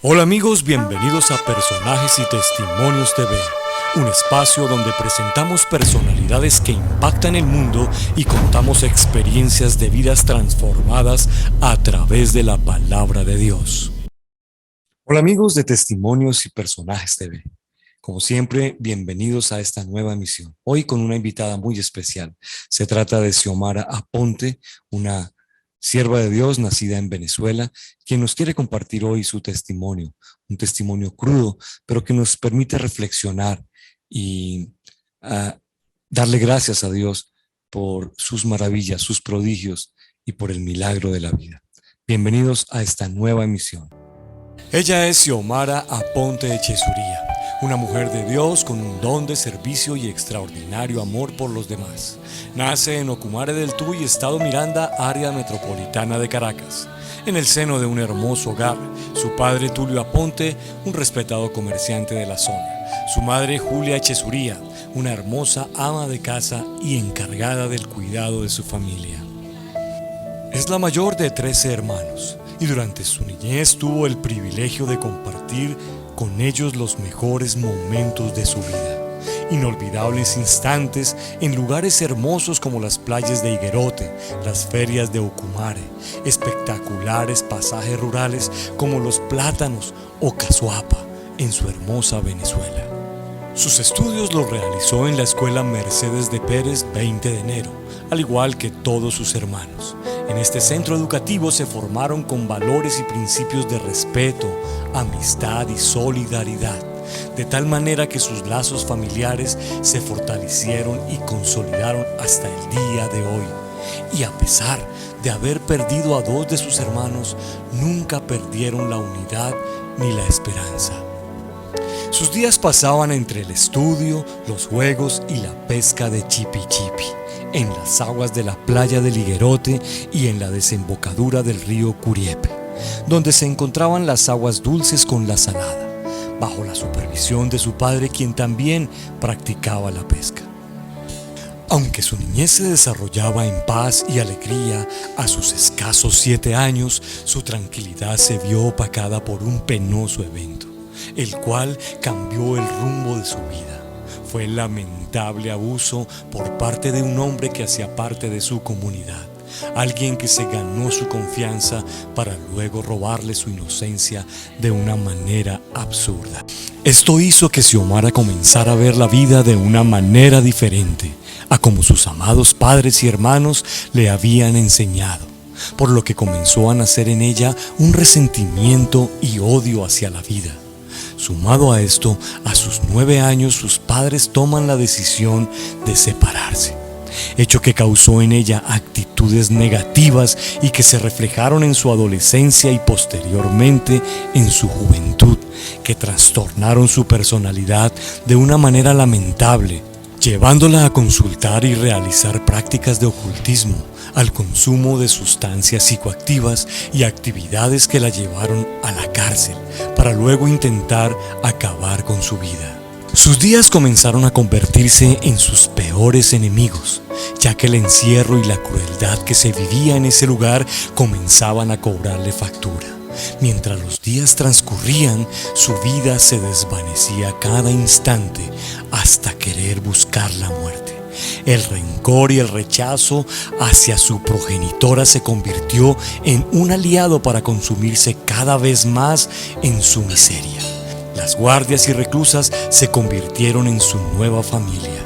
Hola amigos, bienvenidos a Personajes y Testimonios TV, un espacio donde presentamos personalidades que impactan el mundo y contamos experiencias de vidas transformadas a través de la palabra de Dios. Hola amigos de Testimonios y Personajes TV. Como siempre, bienvenidos a esta nueva emisión. Hoy con una invitada muy especial. Se trata de Xiomara Aponte, una sierva de Dios nacida en Venezuela, quien nos quiere compartir hoy su testimonio, un testimonio crudo, pero que nos permite reflexionar y darle gracias a Dios por sus maravillas, sus prodigios y por el milagro de la vida. Bienvenidos a esta nueva emisión. Ella es Xiomara Aponte Echezuría, una mujer de Dios con un don de servicio y extraordinario amor por los demás. Nace en Ocumare del Tuy, Estado Miranda, área metropolitana de Caracas. En el seno de un hermoso hogar, su padre Tulio Aponte, un respetado comerciante de la zona. Su madre Julia Echezuría, una hermosa ama de casa y encargada del cuidado de su familia. Es la mayor de 13 hermanos y durante su niñez tuvo el privilegio de compartir con ellos los mejores momentos de su vida. Inolvidables instantes en lugares hermosos como las playas de Higuerote, las ferias de Ocumare, espectaculares pasajes rurales como los Plátanos o Cazuapa en su hermosa Venezuela. Sus estudios los realizó en la Escuela Mercedes de Pérez 20 de enero, al igual que todos sus hermanos. En este centro educativo se formaron con valores y principios de respeto, amistad y solidaridad, de tal manera que sus lazos familiares se fortalecieron y consolidaron hasta el día de hoy. Y a pesar de haber perdido a 2 de sus hermanos, nunca perdieron la unidad ni la esperanza. Sus días pasaban entre el estudio, los juegos y la pesca de chipi chipi, en las aguas de la playa del Higuerote y en la desembocadura del río Curiepe, donde se encontraban las aguas dulces con la salada, bajo la supervisión de su padre, quien también practicaba la pesca. Aunque su niñez se desarrollaba en paz y alegría, a sus escasos 7 años, su tranquilidad se vio opacada por un penoso evento, el cual cambió el rumbo de su vida. Fue el lamentable abuso por parte de un hombre que hacía parte de su comunidad, alguien que se ganó su confianza para luego robarle su inocencia de una manera absurda. Esto hizo que Xiomara comenzara a ver la vida de una manera diferente, a como sus amados padres y hermanos le habían enseñado, por lo que comenzó a nacer en ella un resentimiento y odio hacia la vida. Sumado a esto, a sus 9 años sus padres toman la decisión de separarse, hecho que causó en ella actitudes negativas y que se reflejaron en su adolescencia y posteriormente en su juventud, que trastornaron su personalidad de una manera lamentable, llevándola a consultar y realizar prácticas de ocultismo, al consumo de sustancias psicoactivas y actividades que la llevaron a la cárcel para luego intentar acabar con su vida. Sus días comenzaron a convertirse en sus peores enemigos, ya que el encierro y la crueldad que se vivía en ese lugar comenzaban a cobrarle factura. Mientras los días transcurrían, su vida se desvanecía cada instante hasta querer buscar la muerte. El rencor y el rechazo hacia su progenitora se convirtió en un aliado para consumirse cada vez más en su miseria. Las guardias y reclusas se convirtieron en su nueva familia,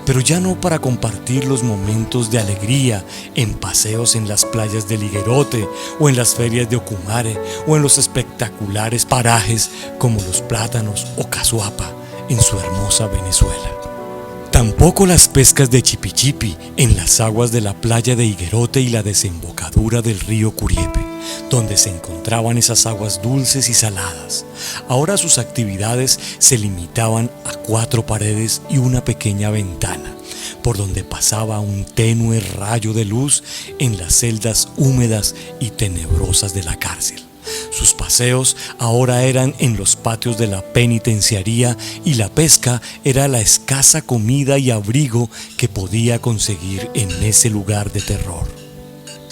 pero ya no para compartir los momentos de alegría en paseos en las playas del Higuerote o en las ferias de Ocumare o en los espectaculares parajes como los Plátanos o Cazuapa en su hermosa Venezuela. Tampoco las pescas de chipichipi en las aguas de la playa de Higuerote y la desembocadura del río Curiepe, donde se encontraban esas aguas dulces y saladas. Ahora sus actividades se limitaban a 4 paredes y una pequeña ventana, por donde pasaba un tenue rayo de luz en las celdas húmedas y tenebrosas de la cárcel. Sus paseos ahora eran en los patios de la penitenciaría y la pesca era la escasa comida y abrigo que podía conseguir en ese lugar de terror.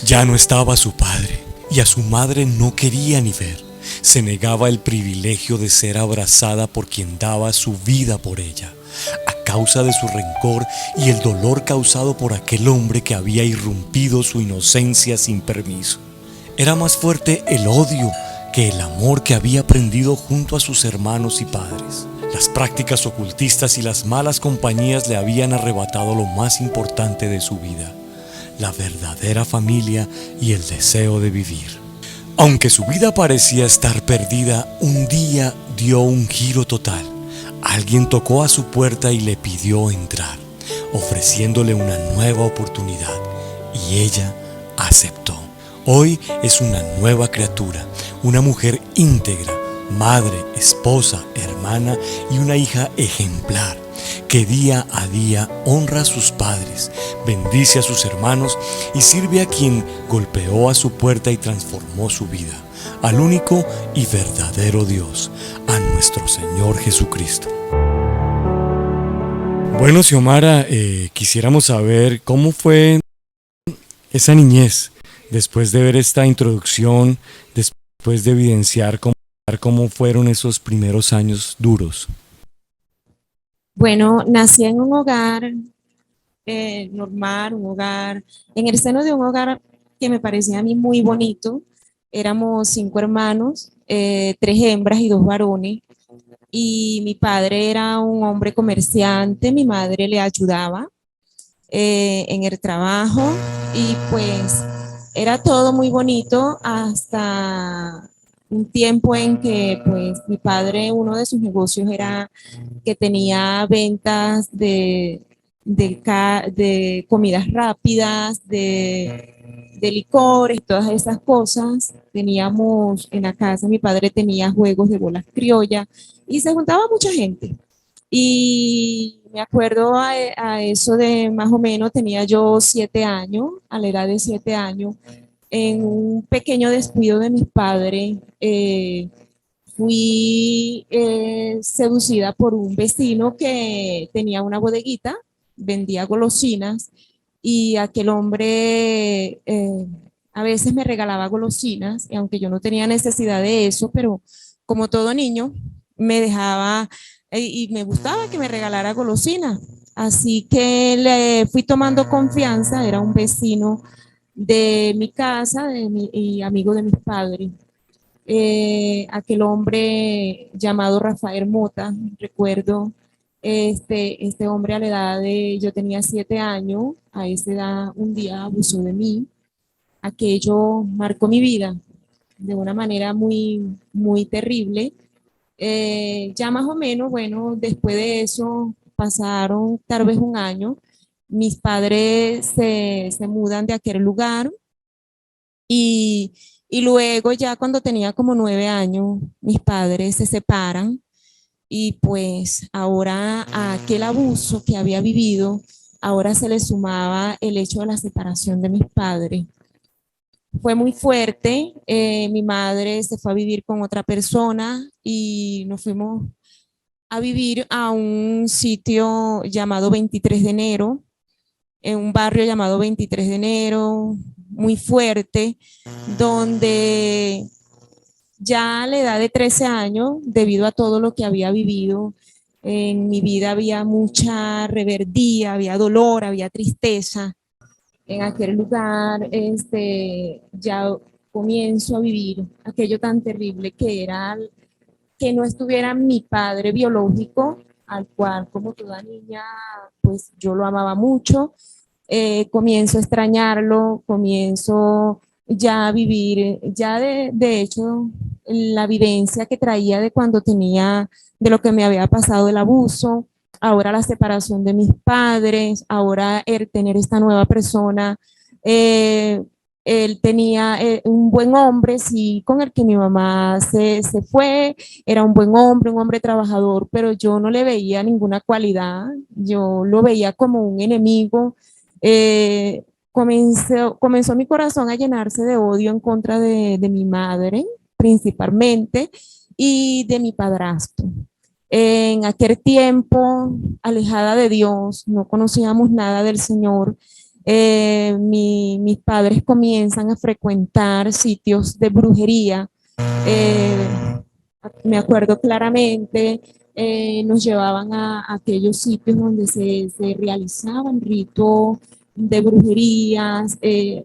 Ya no estaba su padre y a su madre no quería ni ver. Se negaba el privilegio de ser abrazada por quien daba su vida por ella, a causa de su rencor y el dolor causado por aquel hombre que había irrumpido su inocencia sin permiso. Era más fuerte el odio que el amor que había aprendido junto a sus hermanos y padres. Las prácticas ocultistas y las malas compañías le habían arrebatado lo más importante de su vida, la verdadera familia y el deseo de vivir. Aunque su vida parecía estar perdida, un día dio un giro total. Alguien tocó a su puerta y le pidió entrar, ofreciéndole una nueva oportunidad, y ella aceptó. Hoy es una nueva criatura, una mujer íntegra, madre, esposa, hermana y una hija ejemplar, que día a día honra a sus padres, bendice a sus hermanos y sirve a quien golpeó a su puerta y transformó su vida, al único y verdadero Dios, a nuestro Señor Jesucristo. Bueno, Xiomara, quisiéramos saber cómo fue esa niñez, después de ver esta introducción, después de evidenciar cómo fueron esos primeros años duros. Bueno, nací en un hogar normal, un hogar, en el seno de un hogar que me parecía a mí muy bonito. Éramos 5 hermanos, 3 hembras y 2 varones. Y mi padre era un hombre comerciante, mi madre le ayudaba en el trabajo y pues era todo muy bonito hasta un tiempo en que pues mi padre, uno de sus negocios era que tenía ventas de comidas rápidas, de licores, todas esas cosas. Teníamos en la casa, mi padre tenía juegos de bolas criollas y se juntaba mucha gente. Y me acuerdo a eso de más o menos, tenía yo 7 años, a la edad de 7 años, en un pequeño descuido de mis padres, fui seducida por un vecino que tenía una bodeguita, vendía golosinas y aquel hombre a veces me regalaba golosinas, y aunque yo no tenía necesidad de eso, pero como todo niño me dejaba y me gustaba que me regalara golosinas. Así que le fui tomando confianza, era un vecino de mi casa y amigo de mis padres. Aquel hombre llamado Rafael Mota, recuerdo, este hombre a la edad de, yo tenía 7 años, a esa edad un día abusó de mí. Aquello marcó mi vida de una manera muy, muy terrible. Ya más o menos, bueno, después de eso pasaron tal vez un año, mis padres se mudan de aquel lugar y, y luego ya cuando tenía como 9 años, mis padres se separan y pues ahora a aquel abuso que había vivido, ahora se le sumaba el hecho de la separación de mis padres. Fue muy fuerte, mi madre se fue a vivir con otra persona y nos fuimos a vivir a un sitio llamado 23 de enero, en un barrio llamado 23 de enero, muy fuerte, donde ya a la edad de 13 años, debido a todo lo que había vivido, en mi vida había mucha reverdía, había dolor, había tristeza. En aquel lugar, ya comienzo a vivir aquello tan terrible que era que no estuviera mi padre biológico, al cual como toda niña, pues yo lo amaba mucho. Comienzo a extrañarlo, comienzo ya a vivir, ya de hecho, la vivencia que traía de cuando tenía, de lo que me había pasado el abuso, ahora la separación de mis padres, ahora el tener esta nueva persona, eh, él tenía un buen hombre, sí, con el que mi mamá se fue, era un hombre trabajador, pero yo no le veía ninguna cualidad, yo lo veía como un enemigo. Comenzó mi corazón a llenarse de odio en contra de mi madre, principalmente, y de mi padrastro. En aquel tiempo, alejada de Dios, no conocíamos nada del Señor. Mis padres comienzan a frecuentar sitios de brujería Eh, Me acuerdo claramente, nos llevaban a aquellos sitios donde se realizaban ritos de brujerías,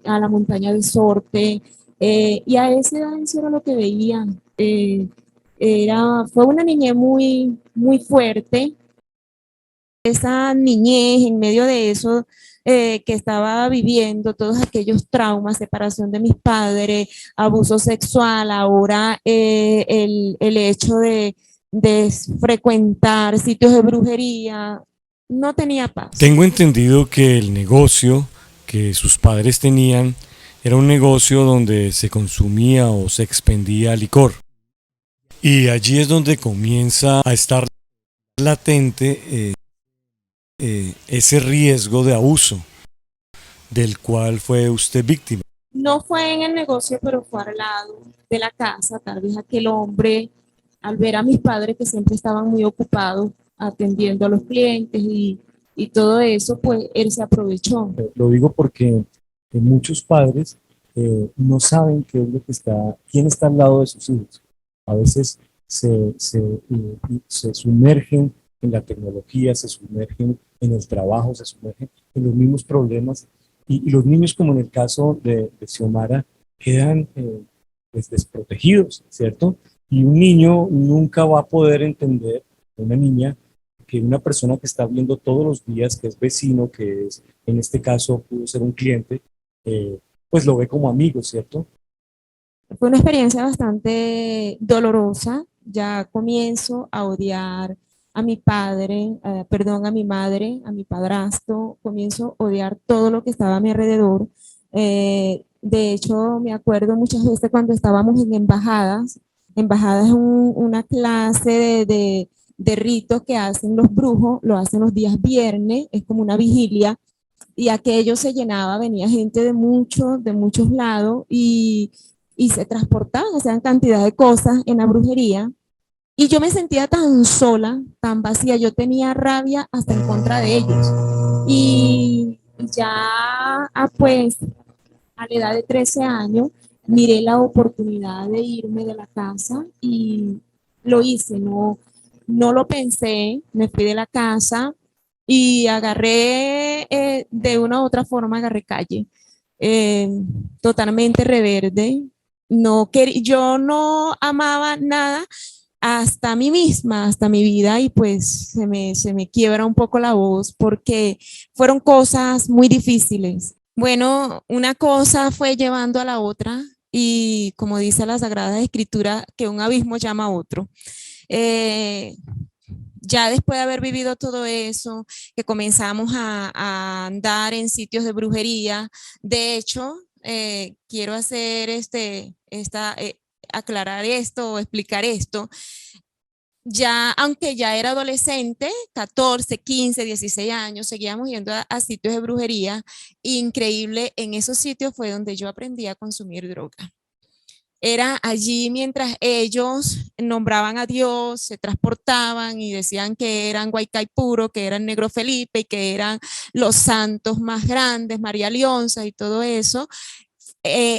a la montaña de Sorte, y a esa edad eso era lo que veía. Fue una niñez muy fuerte. Esa niñez, en medio de eso que estaba viviendo, todos aquellos traumas, separación de mis padres, abuso sexual, ahora el hecho de frecuentar sitios de brujería, no tenía paz. Tengo entendido que el negocio que sus padres tenían era un negocio donde se consumía o se expendía licor. Y allí es donde comienza a estar latente ese riesgo de abuso del cual fue usted víctima. No fue en el negocio, pero fue al lado de la casa. Tal vez aquel hombre, al ver a mis padres que siempre estaban muy ocupados atendiendo a los clientes y todo eso, pues él se aprovechó. Lo digo porque muchos padres no saben qué es lo que quién está al lado de sus hijos. A veces se sumergen en la tecnología, se sumergen en el trabajo, se sumergen en los mismos problemas y los niños, como en el caso de Xiomara, quedan pues, desprotegidos, ¿cierto? Y un niño nunca va a poder entender, una niña, que una persona que está viendo todos los días, que es vecino, que es, en este caso pudo ser un cliente, pues lo ve como amigo, ¿cierto? Fue una experiencia bastante dolorosa. Ya comienzo a odiar a mi padre, perdón, a mi madre, a mi padrastro. Comienzo a odiar todo lo que estaba a mi alrededor. De hecho, me acuerdo muchas veces cuando estábamos en embajadas. Embajadas es una clase de ritos que hacen los brujos, lo hacen los días viernes, es como una vigilia, y aquello se llenaba, venía gente de muchos lados y se transportaban, hacían cantidad de cosas en la brujería. Y yo me sentía tan sola, tan vacía, yo tenía rabia hasta en contra de ellos. Y ya, pues, a la edad de 13 años, miré la oportunidad de irme de la casa y lo hice, no lo pensé, me fui de la casa y agarré, de una u otra forma, agarré calle, eh, totalmente reverde. Yo no amaba nada hasta mí misma, hasta mi vida, y pues se me quiebra un poco la voz porque fueron cosas muy difíciles. Bueno, una cosa fue llevando a la otra y como dice la Sagrada Escritura, que un abismo llama a otro. Eh, ya después de haber vivido todo eso, que comenzamos a andar en sitios de brujería, de hecho, quiero hacer aclarar esto o explicar esto. Ya, aunque ya era adolescente, 14, 15, 16 años, seguíamos yendo a sitios de brujería. Increíble, en esos sitios fue donde yo aprendí a consumir droga. Era allí mientras ellos nombraban a Dios, se transportaban y decían que eran Guaycay puro, que eran Negro Felipe y que eran los santos más grandes, María Leonza y todo eso.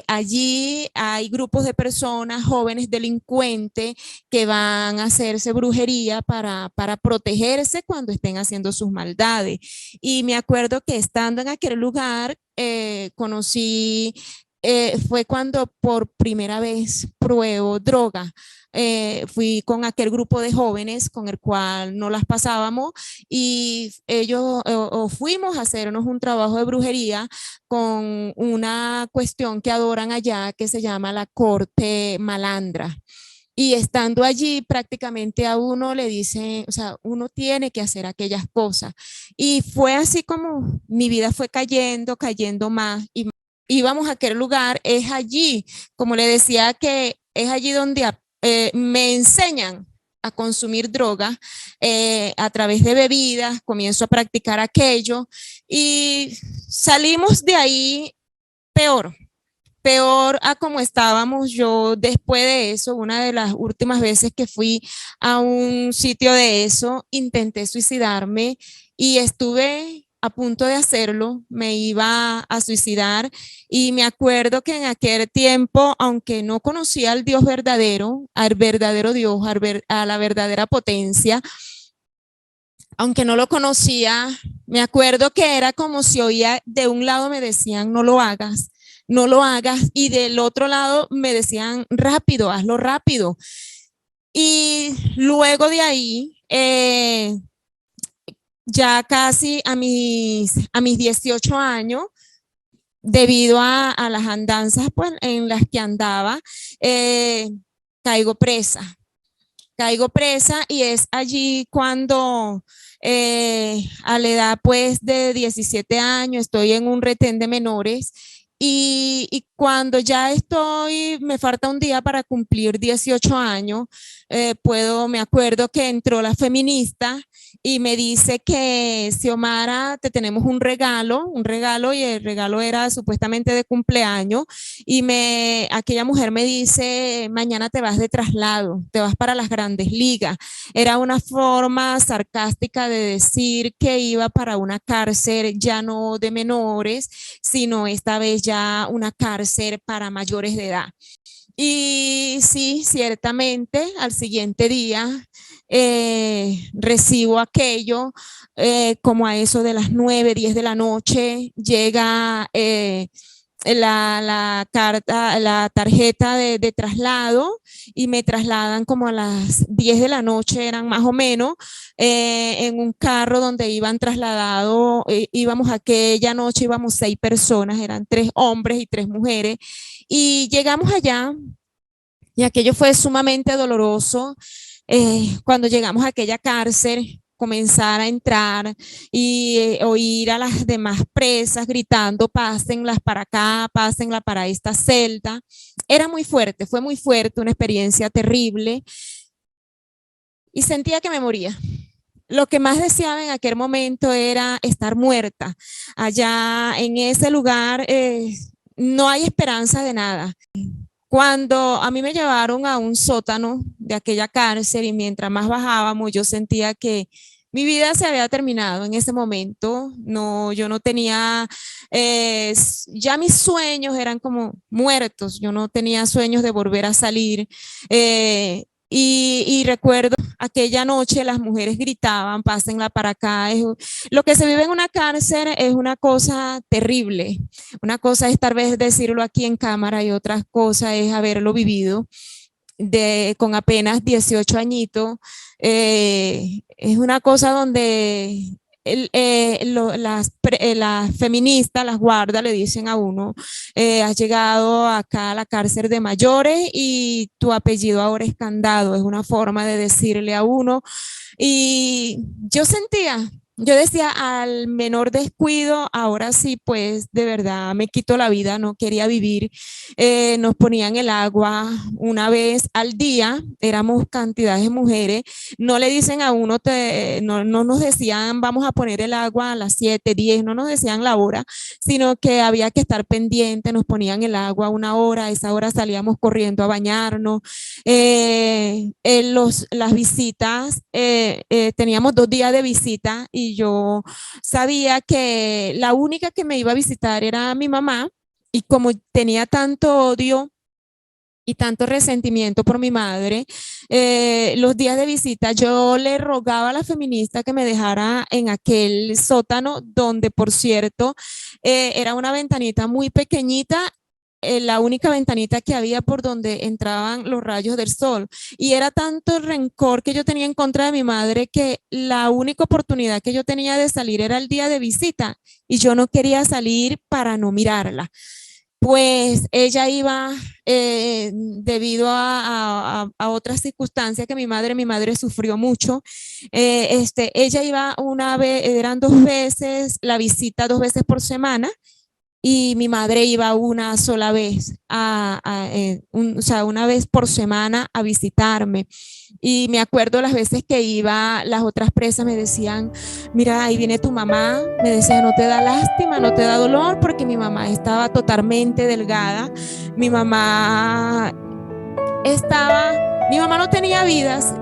Allí hay grupos de personas, jóvenes delincuentes, que van a hacerse brujería para protegerse cuando estén haciendo sus maldades. Y me acuerdo que estando en aquel lugar, fue cuando por primera vez pruebo droga. Fui con aquel grupo de jóvenes con el cual no las pasábamos y ellos o fuimos a hacernos un trabajo de brujería con una cuestión que adoran allá que se llama la corte malandra. Y estando allí, prácticamente a uno le dicen, o sea, uno tiene que hacer aquellas cosas. Y fue así como mi vida fue cayendo, cayendo más y más. Íbamos a aquel lugar, es allí, como le decía, que es allí donde me enseñan a consumir droga a través de bebidas, comienzo a practicar aquello y salimos de ahí peor, peor a como estábamos. Yo después de eso, una de las últimas veces que fui a un sitio de eso, intenté suicidarme y estuve a punto de hacerlo, me iba a suicidar y me acuerdo que en aquel tiempo, aunque no conocía al Dios verdadero, al verdadero Dios, a la verdadera potencia, aunque no lo conocía, me acuerdo que era como si oía de un lado me decían no lo hagas, no lo hagas, y del otro lado me decían rápido, hazlo rápido. Y luego de ahí, ya casi a mis 18 años, debido a las andanzas pues, en las que andaba, eh, caigo presa. Caigo presa y es allí cuando a la edad pues de 17 años estoy en un retén de menores y cuando ya me falta un día para cumplir 18 años, me acuerdo que entró la feminista y me dice que Xiomara, te tenemos un regalo y el regalo era supuestamente de cumpleaños y aquella mujer me dice, mañana te vas de traslado, te vas para las grandes ligas. Era una forma sarcástica de decir que iba para una cárcel ya no de menores, sino esta vez ya una cárcel para mayores de edad. Y sí, ciertamente, al siguiente día recibo aquello, como a eso de las 9, 10 de la noche, llega la carta, la tarjeta de traslado y me trasladan como a las 10 de la noche, eran más o menos, en un carro donde iban trasladados, íbamos aquella noche, íbamos 6 personas, eran 3 hombres y 3 mujeres, y llegamos allá y aquello fue sumamente doloroso. Cuando llegamos a aquella cárcel, comenzar a entrar y oír a las demás presas gritando, pásenlas para acá, pásenla para esta celda. Era muy fuerte, fue muy fuerte, una experiencia terrible y sentía que me moría. Lo que más deseaba en aquel momento era estar muerta. Allá en ese lugar no hay esperanza de nada. Cuando a mí me llevaron a un sótano de aquella cárcel y mientras más bajábamos, yo sentía que mi vida se había terminado en ese momento. No, yo no tenía, ya mis sueños eran como muertos. Yo no tenía sueños de volver a salir. Y recuerdo aquella noche las mujeres gritaban, pásenla para acá. Lo que se vive en una cárcel es una cosa terrible. Una cosa es tal vez decirlo aquí en cámara y otra cosa es haberlo vivido con apenas 18 añitos. Es una cosa donde las feministas, las guardas le dicen a uno, has llegado acá a la cárcel de mayores y tu apellido ahora es Candado, es una forma de decirle a uno. Y yo decía, al menor descuido, ahora sí, pues de verdad me quito la vida, no quería vivir. Nos ponían el agua una vez al día, éramos cantidades de mujeres, no le dicen a uno, no nos decían vamos a poner el agua a las 7, 10, no nos decían la hora, sino que había que estar pendiente, nos ponían el agua a una hora, a esa hora salíamos corriendo a bañarnos. Las visitas, teníamos 2 días de visita y yo sabía que la única que me iba a visitar era mi mamá y como tenía tanto odio y tanto resentimiento por mi madre, los días de visita yo le rogaba a la feminista que me dejara en aquel sótano donde, por cierto, era una ventanita muy pequeñita, la única ventanita que había por donde entraban los rayos del sol. Y era tanto el rencor que yo tenía en contra de mi madre que la única oportunidad que yo tenía de salir era el día de visita y yo no quería salir para no mirarla. Pues ella iba, debido a otras circunstancias que mi madre sufrió mucho, ella iba una vez, eran 2 veces, la visita 2 veces por semana, y mi madre iba una sola vez, o sea, una vez por semana a visitarme. Y me acuerdo las veces que iba, las otras presas me decían, mira, ahí viene tu mamá, me decía, no te da lástima, no te da dolor, porque mi mamá estaba totalmente delgada, mi mamá no tenía vidas,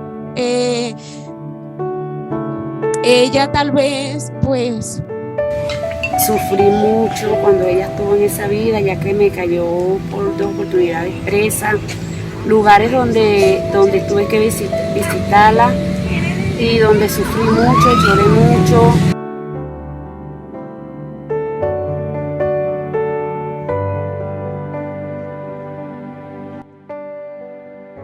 ella tal vez, pues, Sufrí mucho cuando ella estuvo en esa vida, ya que me cayó por 2 oportunidades presa, lugares donde tuve que visitarla y donde sufrí mucho, lloré mucho.